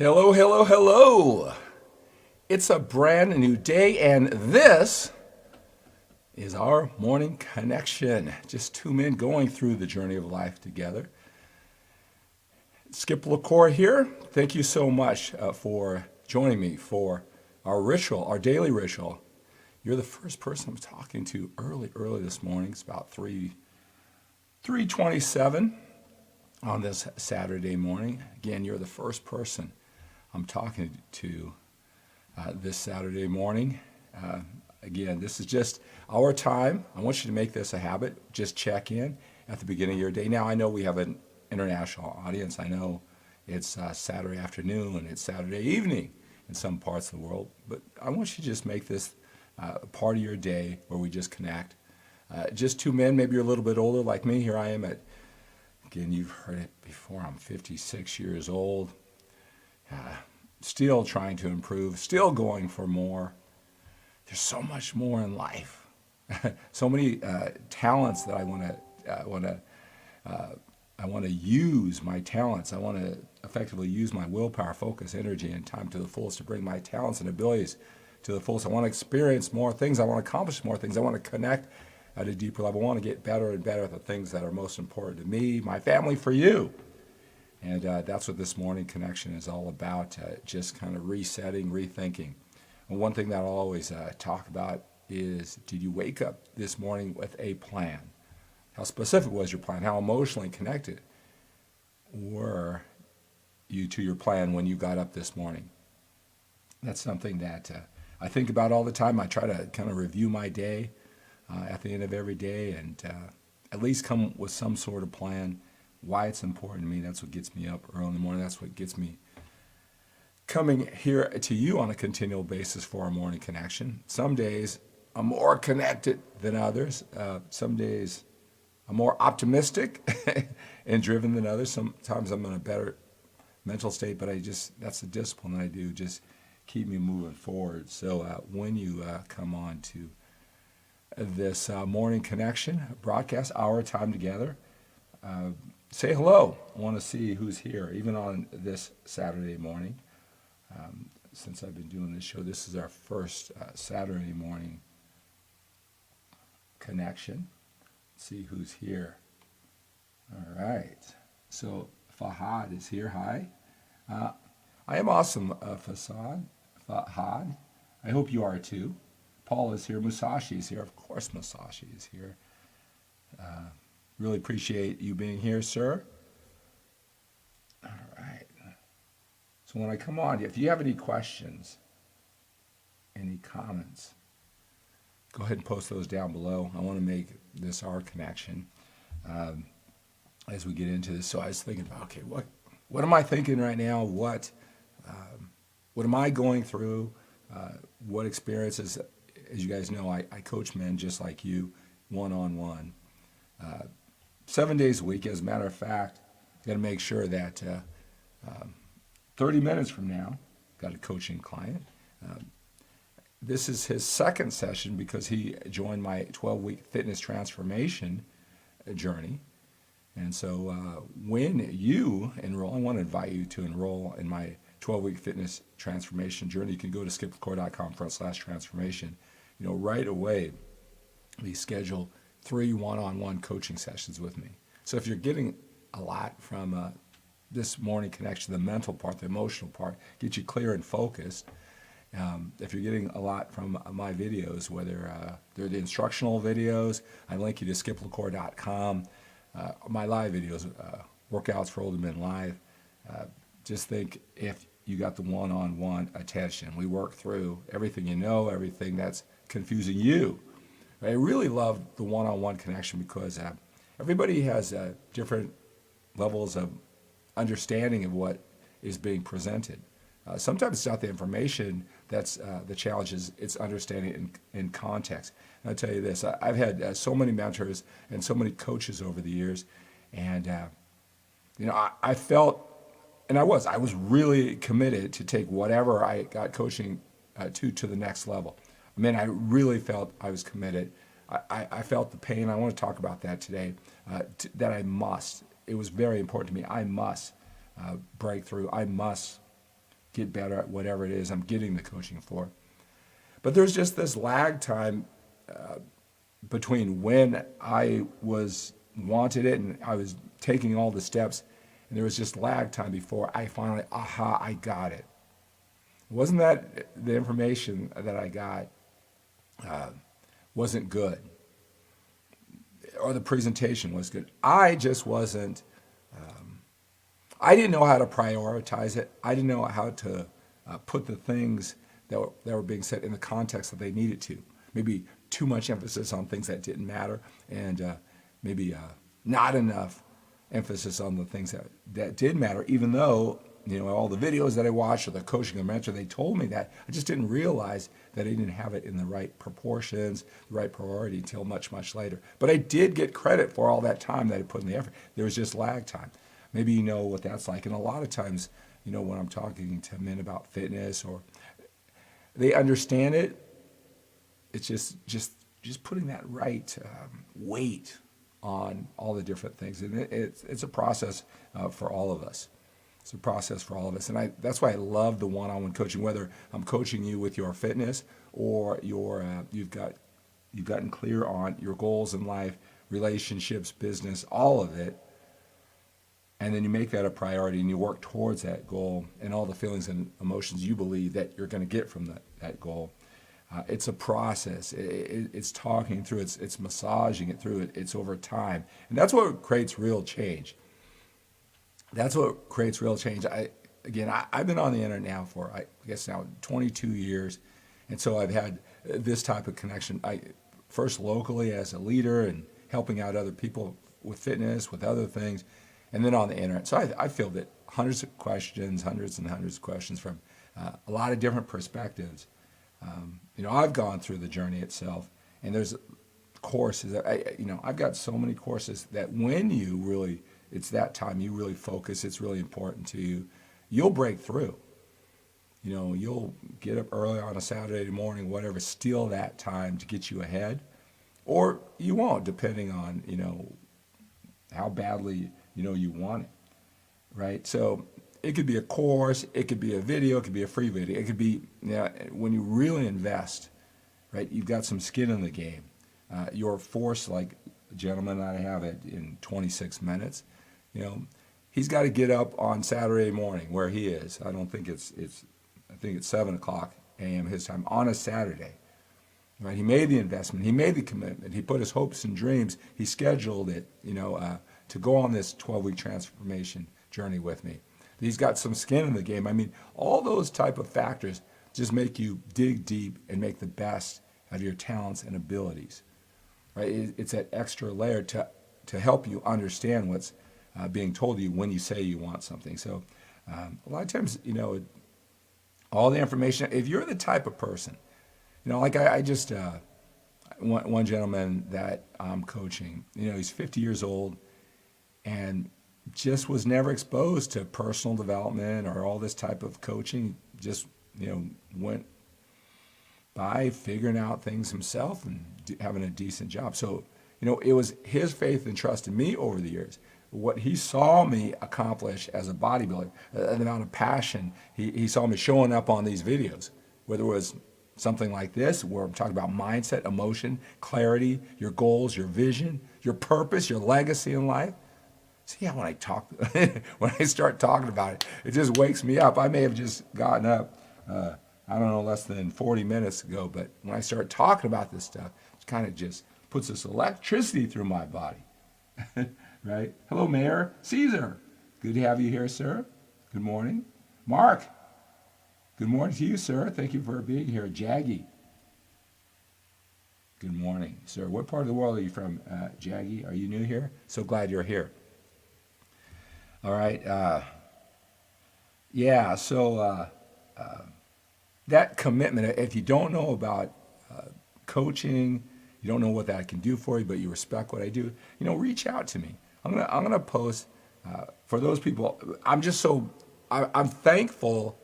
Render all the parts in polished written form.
Hello, hello, hello. It's a brand new day, and this is our morning connection. Just two men going through the journey of life together. Skip Cour here. Thank you so much for joining me for our ritual, our daily ritual. You're the first person I'm talking to early this morning. It's about 3:27 on this Saturday morning. Again, you're the first person I'm talking to this Saturday morning. Again, this is just our time. I want you to make this a habit. Just check in at the beginning of your day. Now, I know we have an international audience. I know it's Saturday afternoon and it's Saturday evening in some parts of the world. But I want you to just make this a part of your day where we just connect. Just two men, maybe you're a little bit older like me. Here I am again, you've heard it before, I'm 56 years old. Still trying to improve, still going for more. There's so much more in life. So many talents that I want to use my talents. I want to effectively use my willpower, focus, energy, and time to the fullest to bring my talents and abilities to the fullest. I want to experience more things. I want to accomplish more things. I want to connect at a deeper level. I want to get better and better at the things that are most important to me, my family, for you. And that's what this morning connection is all about, just kind of resetting, rethinking. And one thing that I'll always talk about is, did you wake up this morning with a plan? How specific was your plan? How emotionally connected were you to your plan when you got up this morning? That's something that I think about all the time. I try to kind of review my day at the end of every day and at least come with some sort of plan. Why it's important to me. That's what gets me up early in the morning. That's what gets me coming here to you on a continual basis for our morning connection. Some days I'm more connected than others. Some days I'm more optimistic and driven than others. Sometimes I'm in a better mental state, but that's the discipline I do, just keep me moving forward. So when you come on to this morning connection broadcast, our time together, say hello. I want to see who's here, even on this Saturday morning. Since I've been doing this show, this is our first Saturday morning connection. Let's see who's here. All right. So Fahad is here. Hi. I am awesome, Fahad. I hope you are too. Paul is here. Musashi is here. Of course, Musashi is here. Really appreciate you being here, sir. All right. So when I come on, if you have any questions, any comments, go ahead and post those down below. I want to make this our connection as we get into this. So I was thinking about, okay, what am I thinking right now? What am I going through? What experiences? As you guys know, I coach men just like you, one-on-one. 7 days a week. As a matter of fact, got to make sure that 30 minutes from now, got a coaching client. This is his second session because he joined my 12-week fitness transformation journey. And so when you enroll, I want to invite you to enroll in my 12-week fitness transformation journey. You can go to skipthecour.com/transformation. Right away, we schedule 3 one-on-one coaching sessions with me. So if you're getting a lot from this morning connection, the mental part, the emotional part, get you clear and focused. If you're getting a lot from my videos, whether they're the instructional videos, I link you to skipthecour.com. My live videos, workouts for older men live. Just think if you got the one-on-one attention. We work through everything everything that's confusing you. I really love the one-on-one connection because everybody has different levels of understanding of what is being presented. Sometimes it's not the information that's the challenge, it's understanding in context. And I'll tell you this, I've had so many mentors and so many coaches over the years, and I felt, and I was really committed to take whatever I got coaching to the next level. I mean, I really felt I was committed. I felt the pain. I want to talk about that today, that I must. It was very important to me. I must break through. I must get better at whatever it is I'm getting the coaching for. But there's just this lag time between when I wanted it and I was taking all the steps, and there was just lag time before I finally, I got it. It wasn't that the information that I got wasn't good or the presentation was good. I just wasn't, I didn't know how to prioritize it. I didn't know how to put the things that were being said in the context that they needed to. Maybe too much emphasis on things that didn't matter, and maybe not enough emphasis on the things that did matter, even though, all the videos that I watched or the coaching or mentor, they told me that. I just didn't realize that I didn't have it in the right proportions, the right priority until much, much later. But I did get credit for all that time that I put in the effort. There was just lag time. Maybe you know what that's like. And a lot of times, when I'm talking to men about fitness, or they understand it, it's just putting that right weight on all the different things. And it's a process for all of us. It's a process for all of us. And that's why I love the one-on-one coaching, whether I'm coaching you with your fitness or you've gotten clear on your goals in life, relationships, business, all of it. And then you make that a priority and you work towards that goal and all the feelings and emotions you believe that you're going to get from that goal. It's a process. It's talking through. It's massaging it through. It's over time. And that's what creates real change. That's what creates real change. I've been on the internet now for, I guess now 22 years. And so I've had this type of connection. First locally as a leader and helping out other people with fitness, with other things, and then on the internet. So I fielded hundreds and hundreds of questions from a lot of different perspectives. I've gone through the journey itself, and there's courses. I've got so many courses that when it's that time you really focus, it's really important to you, you'll break through. You'll get up early on a Saturday morning, whatever, steal that time to get you ahead, or you won't, depending on, how badly, you want it, right? So it could be a course, it could be a video, it could be a free video, it could be, when you really invest, right, you've got some skin in the game. You're forced, like the gentleman that I have in 26 minutes, he's got to get up on Saturday morning where he is. I think it's 7 o'clock a.m. his time on a Saturday. Right? He made the investment. He made the commitment. He put his hopes and dreams. He scheduled it, to go on this 12-week transformation journey with me. He's got some skin in the game. I mean, all those type of factors just make you dig deep and make the best out of your talents and abilities. Right? It's that extra layer to help you understand what's being told to you when you say you want something. So a lot of times, all the information, if you're the type of person, like I just, one gentleman that I'm coaching, he's 50 years old and just was never exposed to personal development or all this type of coaching, just, went by figuring out things himself and having a decent job. So, it was his faith and trust in me over the years. What he saw me accomplish as a bodybuilder, the amount of passion he saw me showing up on these videos, whether it was something like this, where I'm talking about mindset, emotion, clarity, your goals, your vision, your purpose, your legacy in life. See how when I start talking about it, it just wakes me up. I may have just gotten up, less than 40 minutes ago, but when I start talking about this stuff, it kind of just puts this electricity through my body. Right? Hello, Mayor Caesar. Good to have you here, sir. Good morning. Mark. Good morning to you, sir. Thank you for being here. Jaggy. Good morning, sir. What part of the world are you from, Jaggy? Are you new here? So glad you're here. All right. That commitment, if you don't know about coaching, you don't know what that can do for you, but you respect what I do, reach out to me. I'm gonna post for those people. I'm thankful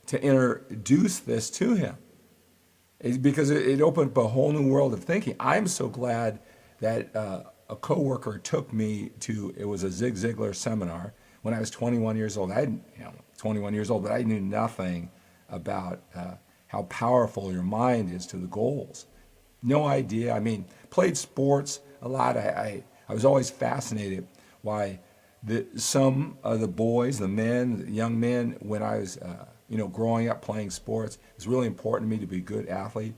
to introduce this to him, because it opened up a whole new world of thinking. I'm so glad that a coworker took me to, it was a Zig Ziglar seminar when I was 21 years old. I, 21 years old, but I knew nothing about how powerful your mind is to the goals. No idea. I mean, played sports a lot. I was always fascinated why some of the boys, the men, the young men, when I was, growing up playing sports, it was really important to me to be a good athlete.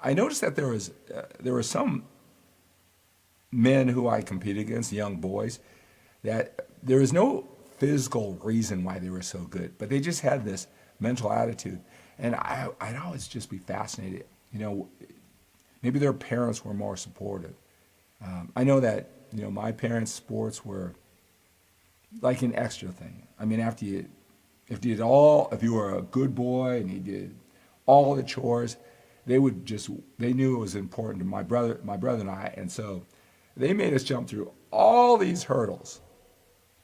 I noticed that there were some men who I competed against, young boys, that there was no physical reason why they were so good, but they just had this mental attitude. And I'd always just be fascinated. Maybe their parents were more supportive. I know that, my parents' sports were like an extra thing. I mean, if you were a good boy and you did all the chores, they knew it was important to my brother and I, and so they made us jump through all these hurdles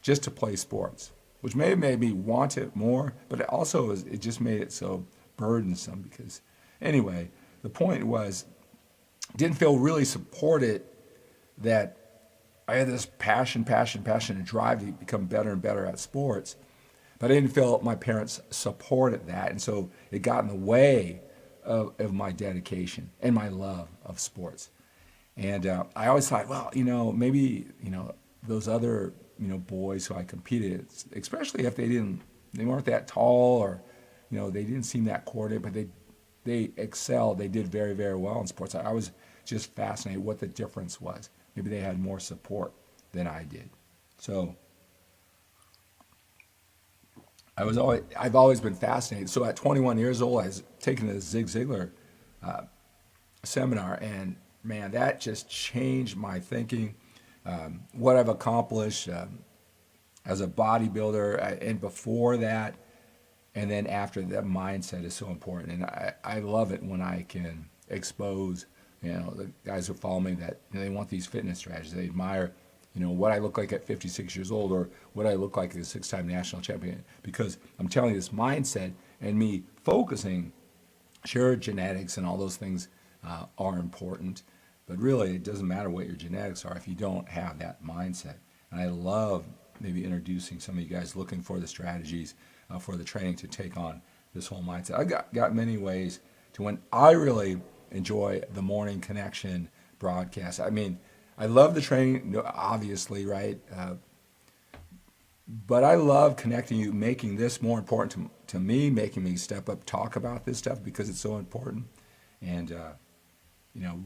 just to play sports, which may have made me want it more, but it just made it so burdensome because, anyway, the point was, didn't feel really supported that I had this passion, and drive to become better and better at sports, but I didn't feel my parents supported that, and so it got in the way of my dedication and my love of sports. And I always thought, well, maybe, those other, boys who I competed, especially if they weren't that tall or, they didn't seem that coordinated, but they excelled. They did very, very well in sports. I was just fascinated what the difference was. Maybe they had more support than I did. So I've always been fascinated. So at 21 years old, I was taking a Zig Ziglar seminar, and man, that just changed my thinking. What I've accomplished as a bodybuilder, and before that, and then after that, mindset is so important. And I love it when I can expose, the guys who follow me that they want these fitness strategies. They admire, what I look like at 56 years old or what I look like as a 6-time national champion. Because I'm telling you, this mindset and me focusing, sure, genetics and all those things are important, but really it doesn't matter what your genetics are if you don't have that mindset. And I love maybe introducing some of you guys looking for the strategies for the training to take on this whole mindset. I got many ways to when I really enjoy the morning connection broadcast. I mean, I love the training, obviously, right? But I love connecting you, making this more important to me, making me step up, talk about this stuff because it's so important, and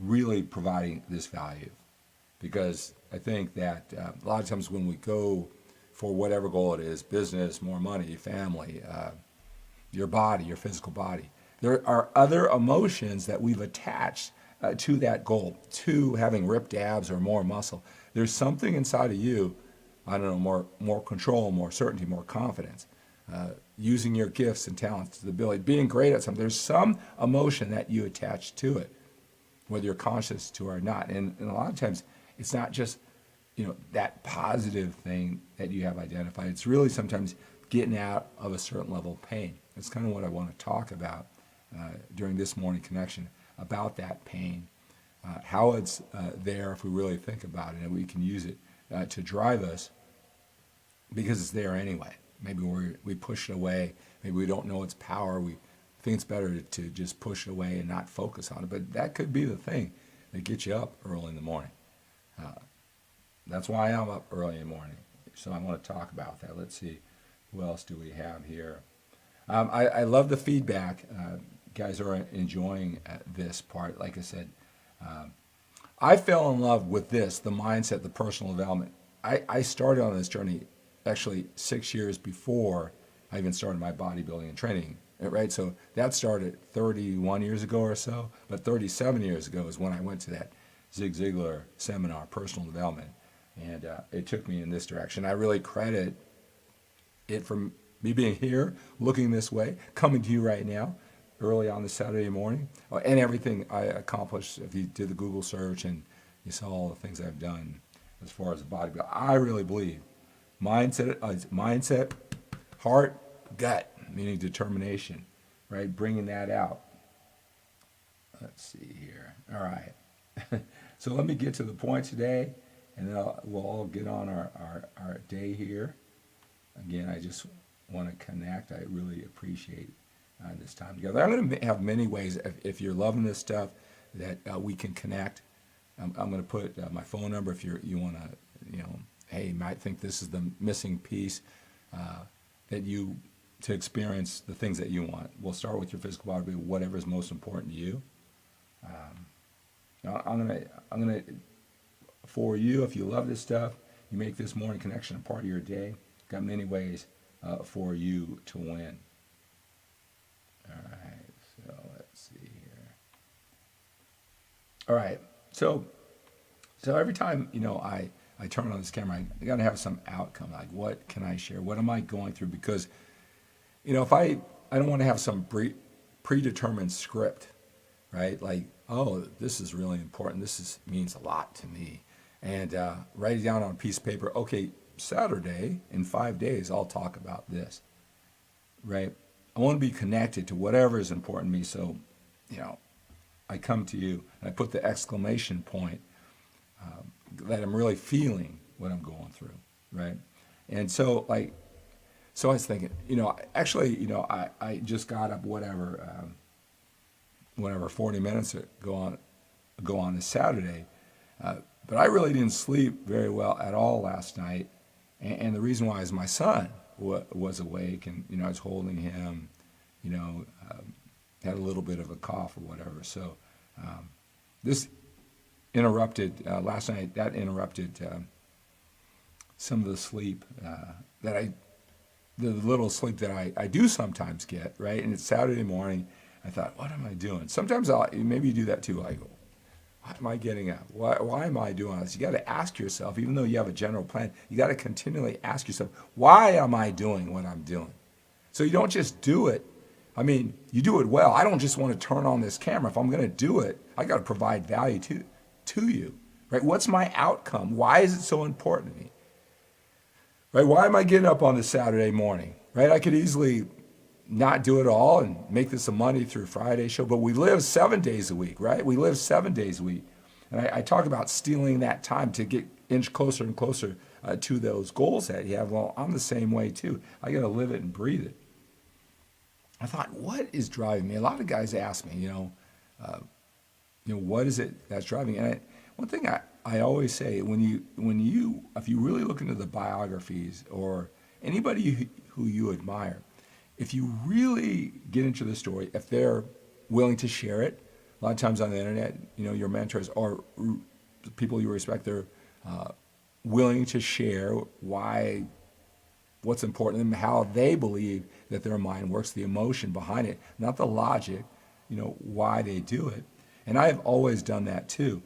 really providing this value. Because I think that a lot of times when we go for whatever goal it is, business, more money, family, your body, your physical body, there are other emotions that we've attached to that goal, to having ripped abs or more muscle. There's something inside of you, I don't know, more control, more certainty, more confidence, using your gifts and talents, the ability, being great at something. There's some emotion that you attach to it, whether you're conscious to or not. And a lot of times, it's not just that positive thing that you have identified. It's really sometimes getting out of a certain level of pain. That's kind of what I want to talk about during this morning connection, about that pain, how it's there if we really think about it, and we can use it to drive us because it's there anyway. Maybe we push it away. Maybe we don't know its power. We think it's better to just push it away and not focus on it. But that could be the thing that gets you up early in the morning. That's why I'm up early in the morning. So I want to talk about that. Let's see, who else do we have here? I love the feedback. Guys are enjoying this part. Like I said, I fell in love with the mindset, the personal development. I started on this journey actually 6 years before I even started my bodybuilding and training, right? So that started 31 years ago or so, but 37 years ago is when I went to that Zig Ziglar seminar, personal development, and it took me in this direction. I really credit it for me being here, looking this way, coming to you right now, early on this Saturday morning, and everything I accomplished. If you did the Google search and you saw all the things I've done as far as the bodybuilding, I really believe mindset, heart, gut, meaning determination, right? Bringing that out. Let's see here. All right. So let me get to the point today, and then we'll all get on our day here. again, I just want to connect. I really appreciate this time together. I'm going to have many ways, if you're loving this stuff, that we can connect. I'm going to put my phone number if you want to, hey, you might think this is the missing piece that you, to experience the things that you want. We'll start with your physical body, whatever is most important to you. I'm gonna, for you, if you love this stuff, you make this morning connection a part of your day. Got many ways for you to win. All right, so let's see here. All right, so every time I turn on this camera, I got to have some outcome. Like, what can I share? What am I going through? Because if I don't want to have some predetermined script, right? Like, oh, this is really important. Means a lot to me, and write it down on a piece of paper. Okay, Saturday in 5 days, I'll talk about this, right? I want to be connected to whatever is important to me. So, I come to you and I put the exclamation point that I'm really feeling what I'm going through, right? And so, so I was thinking, I just got up, whatever, 40 minutes go on this Saturday, but I really didn't sleep very well at all last night, and the reason why is my son was awake, and I was holding him, had a little bit of a cough or whatever. So this interrupted last night. That interrupted some of the sleep the little sleep that I do sometimes get, right? And it's Saturday morning. I thought, what am I doing? Sometimes maybe you do that too. Like, why am I getting up? Why am I doing this? You got to ask yourself, even though you have a general plan, you got to continually ask yourself, why am I doing what I'm doing? So you don't just do it. I mean, you do it well. I don't just want to turn on this camera. If I'm going to do it, I got to provide value to you, right? What's my outcome? Why is it so important to me? Right? Why am I getting up on this Saturday morning? Right? I could easily not do it all and make this a Monday through Friday show, but we live 7 days a week, right? We live 7 days a week. And I talk about stealing that time to get inch closer and closer to those goals that you have. Well, I'm the same way too. I got to live it and breathe it. I thought, what is driving me? A lot of guys ask me, what is it that's driving? And one thing I always say, if you really look into the biographies or anybody who you admire, if you really get into the story, if they're willing to share it, a lot of times on the internet, your mentors or people you respect, they're willing to share what's important to them, how they believe that their mind works, the emotion behind it, not the logic, why they do it. And I've always done that too.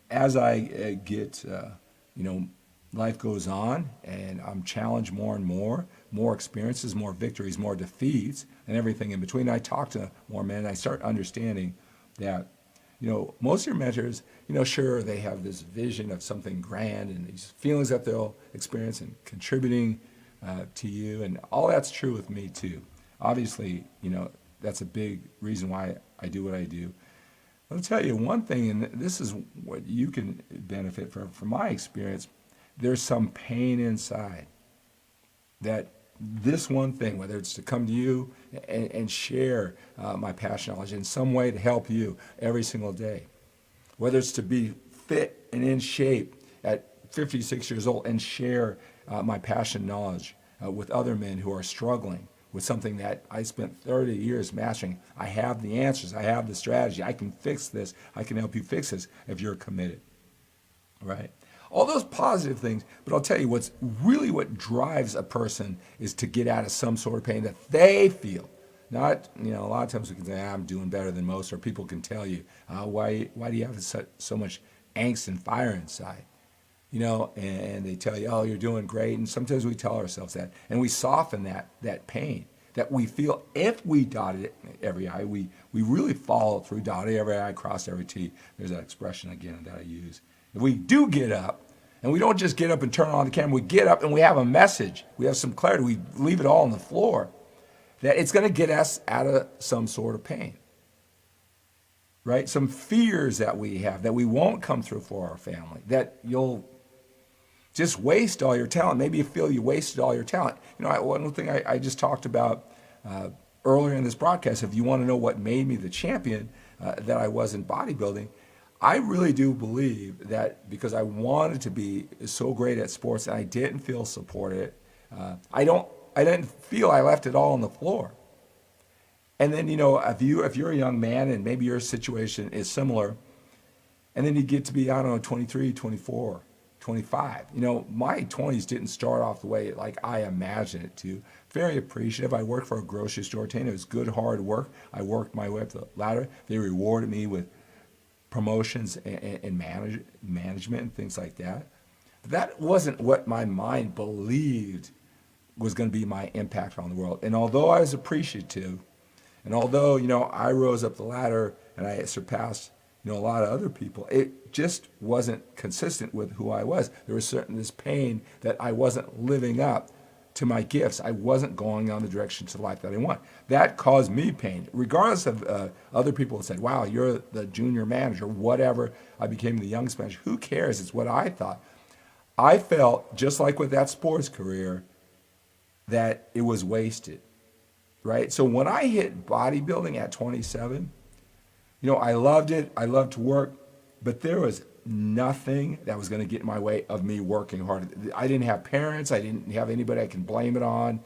As I get, life goes on and I'm challenged more and more experiences, more victories, more defeats, and everything in between. I talk to more men and I start understanding that, most of your mentors, sure, they have this vision of something grand and these feelings that they'll experience and contributing to you, and all that's true with me too. Obviously, that's a big reason why I do what I do. I'll tell you one thing, and this is what you can benefit from my experience. There's some pain inside that this one thing, whether it's to come to you and share my passion knowledge in some way to help you every single day, whether it's to be fit and in shape at 56 years old and share my passion knowledge with other men who are struggling with something that I spent 30 years mastering. I have the answers. I have the strategy. I can fix this. I can help you fix this if you're committed, right? All those positive things, but I'll tell you what drives a person is to get out of some sort of pain that they feel. Not, a lot of times we can say, I'm doing better than most, or people can tell you, why do you have so much angst and fire inside? And they tell you, oh, you're doing great. And sometimes we tell ourselves that, and we soften that pain that we feel if we dotted every I. We really follow through, dotted every I, cross every T. There's that expression again that I use. If we do get up, and we don't just get up and turn on the camera, we get up and we have a message. We have some clarity. We leave it all on the floor. That it's going to get us out of some sort of pain. Right? Some fears that we have that we won't come through for our family. That you'll just waste all your talent. Maybe you feel you wasted all your talent. One thing I just talked about earlier in this broadcast, if you want to know what made me the champion that I was in bodybuilding, I really do believe that because I wanted to be so great at sports and I didn't feel supported, I didn't feel I left it all on the floor. And then, if you're a young man and maybe your situation is similar, and then you get to be, I don't know, 23, 24, 25. My 20s didn't start off the way like I imagined it to. Very appreciative. I worked for a grocery store chain. It was good, hard work. I worked my way up the ladder. They rewarded me with promotions and management and things like that. But that wasn't what my mind believed was going to be my impact on the world. And although I was appreciative, and although, I rose up the ladder and I surpassed, a lot of other people, it just wasn't consistent with who I was. There was this pain that I wasn't living up to my gifts. I wasn't going on the direction to life that I want. That caused me pain. Regardless of other people said, wow, you're the junior manager, whatever. I became the youngest manager. Who cares? It's what I thought. I felt, just like with that sports career, that it was wasted, right? So when I hit bodybuilding at 27, I loved it. I loved to work, but there was nothing that was going to get in my way of me working hard. I didn't have parents. I didn't have anybody I can blame it on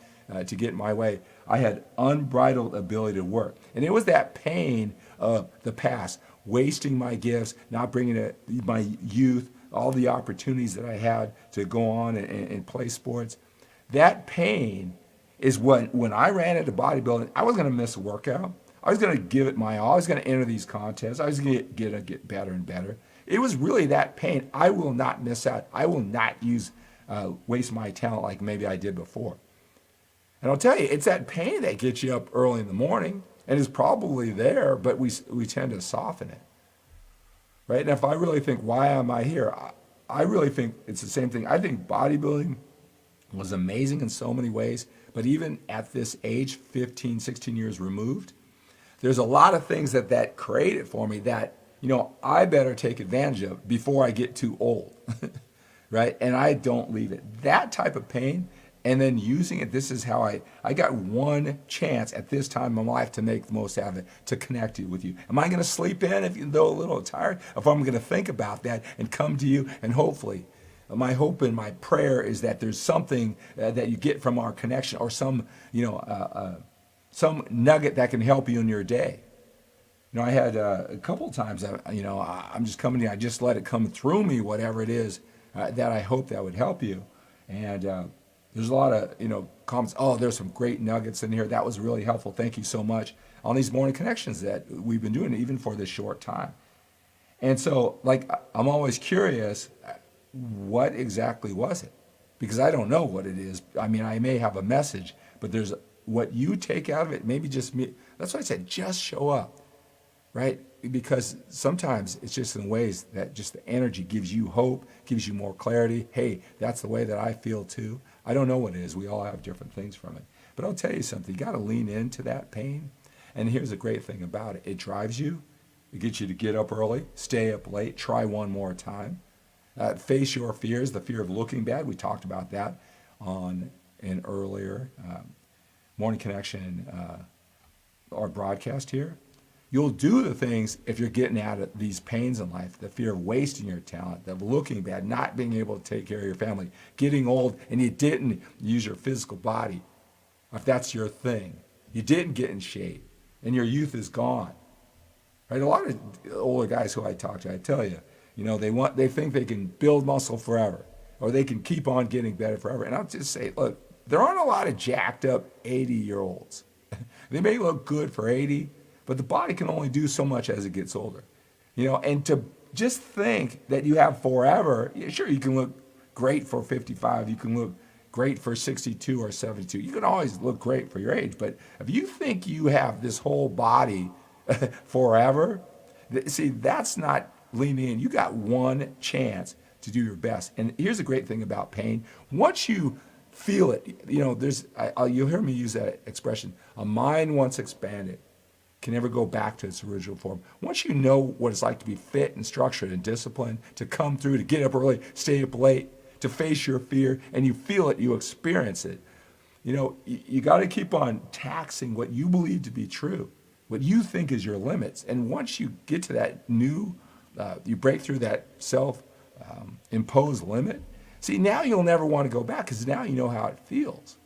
to get in my way. I had unbridled ability to work. And it was that pain of the past, wasting my gifts, not bringing my youth, all the opportunities that I had to go on and play sports. That pain is when I ran into bodybuilding, I was going to miss a workout. I was going to give it my all. I was going to enter these contests. I was going to get better and better. It was really that pain. I will not miss out. I will not waste my talent like maybe I did before. And I'll tell you, it's that pain that gets you up early in the morning and is probably there, but we tend to soften it, right? And if I really think, why am I here? I really think it's the same thing. I think bodybuilding was amazing in so many ways, but even at this age, 15, 16 years removed, there's a lot of things that created for me that, I better take advantage of before I get too old, right? And I don't leave it. That type of pain, and then using it, this is how I got one chance at this time in my life to make the most out of it, to connect with you. Am I going to sleep in though a little tired? If I'm going to think about that and come to you, and hopefully, my hope and my prayer is that there's something that you get from our connection, or some nugget that can help you in your day. I had a couple times, I'm just coming to you, I just let it come through me, whatever it is that I hope that would help you. And there's a lot of, comments, oh, there's some great nuggets in here. That was really helpful. Thank you so much on these morning connections that we've been doing, even for this short time. And so, I'm always curious, what exactly was it? Because I don't know what it is. I mean, I may have a message, but there's what you take out of it, maybe just me. That's why I said, just show up, right? Because sometimes it's just in ways that just the energy gives you hope, gives you more clarity. Hey, that's the way that I feel too. I don't know what it is. We all have different things from it. But I'll tell you something, you got to lean into that pain. And here's the great thing about it. It drives you. It gets you to get up early, stay up late, try one more time. Face your fears, the fear of looking bad. We talked about that on an earlier Morning Connection, our broadcast here. You'll do the things if you're getting out of these pains in life, the fear of wasting your talent, the looking bad, not being able to take care of your family, getting old, and you didn't use your physical body. If that's your thing, you didn't get in shape, and your youth is gone. Right? A lot of older guys who I talk to, I tell you, they think they can build muscle forever, or they can keep on getting better forever. And I'll just say, look, there aren't a lot of jacked up 80-year-olds. They may look good for 80, but the body can only do so much as it gets older. And to just think that you have forever, sure, you can look great for 55, you can look great for 62 or 72. You can always look great for your age, but if you think you have this whole body forever, see, that's not leaning in. You got one chance to do your best. And here's the great thing about pain. Once you feel it, you'll hear me use that expression, a mind once expanded can never go back to its original form. Once you know what it's like to be fit and structured and disciplined, to come through, to get up early, stay up late, to face your fear, and you feel it, you experience it. You know, you got to keep on taxing what you believe to be true, what you think is your limits. And once you get to that new, you break through that self-imposed limit, see, now you'll never want to go back because now you know how it feels.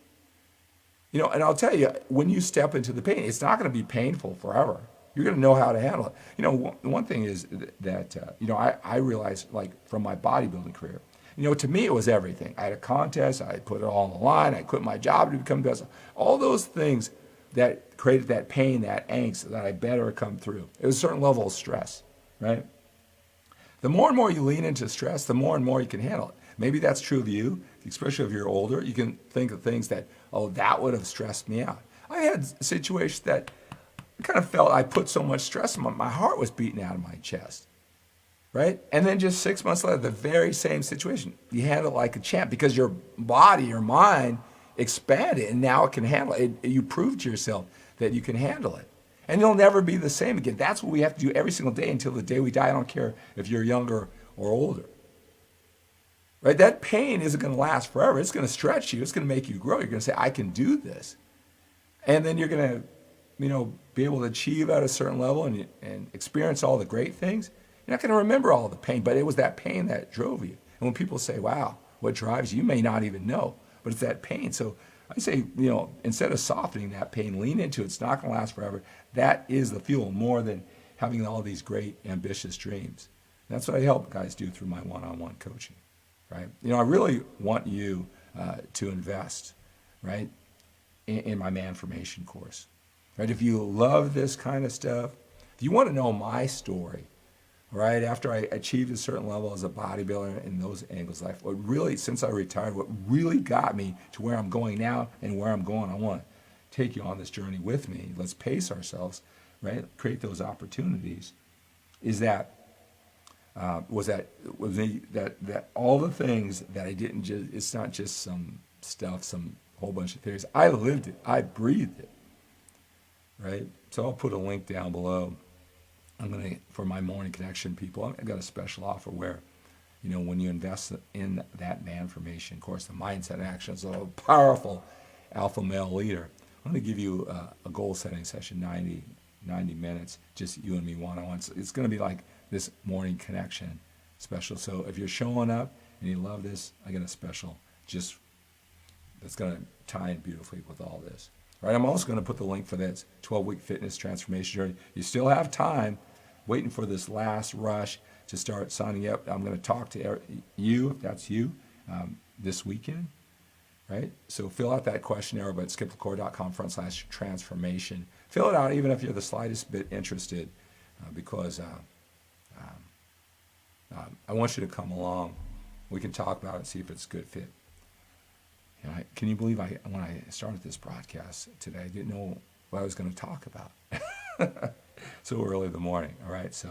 You know, and I'll tell you, when you step into the pain, it's not going to be painful forever. You're going to know how to handle it. You know, one thing is that, you know, I realized, like, from my bodybuilding career, you know, to me, it was everything. I had a contest. I put it all on the line. I quit my job to become the best. All those things that created that pain, that angst that I better come through. It was a certain level of stress, right? The more and more you lean into stress, the more and more you can handle it. Maybe that's true of you, especially if you're older. You can think of things that, oh, that would have stressed me out. I had situations that I kind of felt I put so much stress on my heart was beating out of my chest, right? And then just 6 months later, the very same situation. You handle it like a champ because your body, your mind expanded, and now it can handle it. You proved to yourself that you can handle it. And you'll never be the same again. That's what we have to do every single day until the day we die. I don't care if you're younger or older. Right? That pain isn't going to last forever. It's going to stretch you. It's going to make you grow. You're going to say, I can do this. And then you're going to, you know, be able to achieve at a certain level and experience all the great things. You're not going to remember all the pain, but it was that pain that drove you. And when people say, wow, what drives you, you may not even know, but it's that pain. So I say, you know, instead of softening that pain, lean into it. It's not going to last forever. That is the fuel more than having all these great, ambitious dreams. And that's what I help guys do through my one-on-one coaching. Right? You know, I really want you to invest, right, in my MANformation course. Right? If you love this kind of stuff, if you want to know my story, right, after I achieved a certain level as a bodybuilder in those angles of life, what really, since I retired, what really got me to where I'm going now and where I'm going, I want to take you on this journey with me. Let's pace ourselves, right? Create those opportunities. Is that that all the things that I didn't just, it's not just some stuff, some whole bunch of theories. I lived it. I breathed it, right? So I'll put a link down below. I'm going to, for my morning connection people, I've got a special offer where, you know, when you invest in that MANformation course, the mindset and actions of a powerful alpha male leader, I'm going to give you a goal setting session, 90 minutes, just you and me one-on-one. So it's going to be like this morning connection special. So if you're showing up and you love this, I got a special just that's going to tie in beautifully with all this. Right? I'm also going to put the link for this 12-week fitness transformation journey. You still have time, waiting for this last rush to start signing up. I'm going to talk to you, if that's you, this weekend. Right? So fill out that questionnaire at skipthecore.com/transformation. Fill it out even if you're the slightest bit interested, because I want you to come along. We can talk about it and see if it's a good fit. You know, can you believe when I started this broadcast today, I didn't know what I was going to talk about so early in the morning. All right, so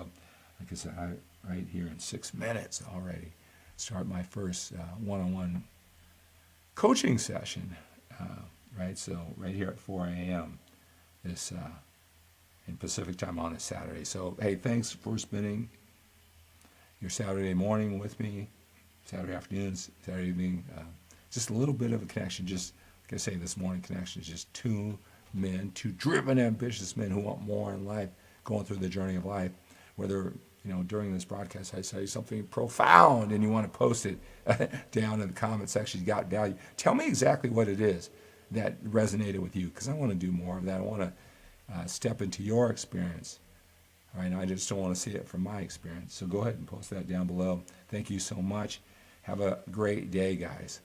like I said, right here in 6 minutes already, start my first one-on-one coaching session. Right, so right here at 4 a.m. this in Pacific time on a Saturday. So hey, thanks for spending your Saturday morning with me, Saturday afternoons, Saturday evening. Just a little bit of a connection. Just like I say, this morning connection is just two men, two driven, ambitious men who want more in life, going through the journey of life. Whether, you know, during this broadcast I say something profound and you want to post it down in the comment section, you got value. Tell me exactly what it is that resonated with you, because I want to do more of that. I want to step into your experience. All right, I just don't want to see it from my experience. So go ahead and post that down below. Thank you so much. Have a great day, guys.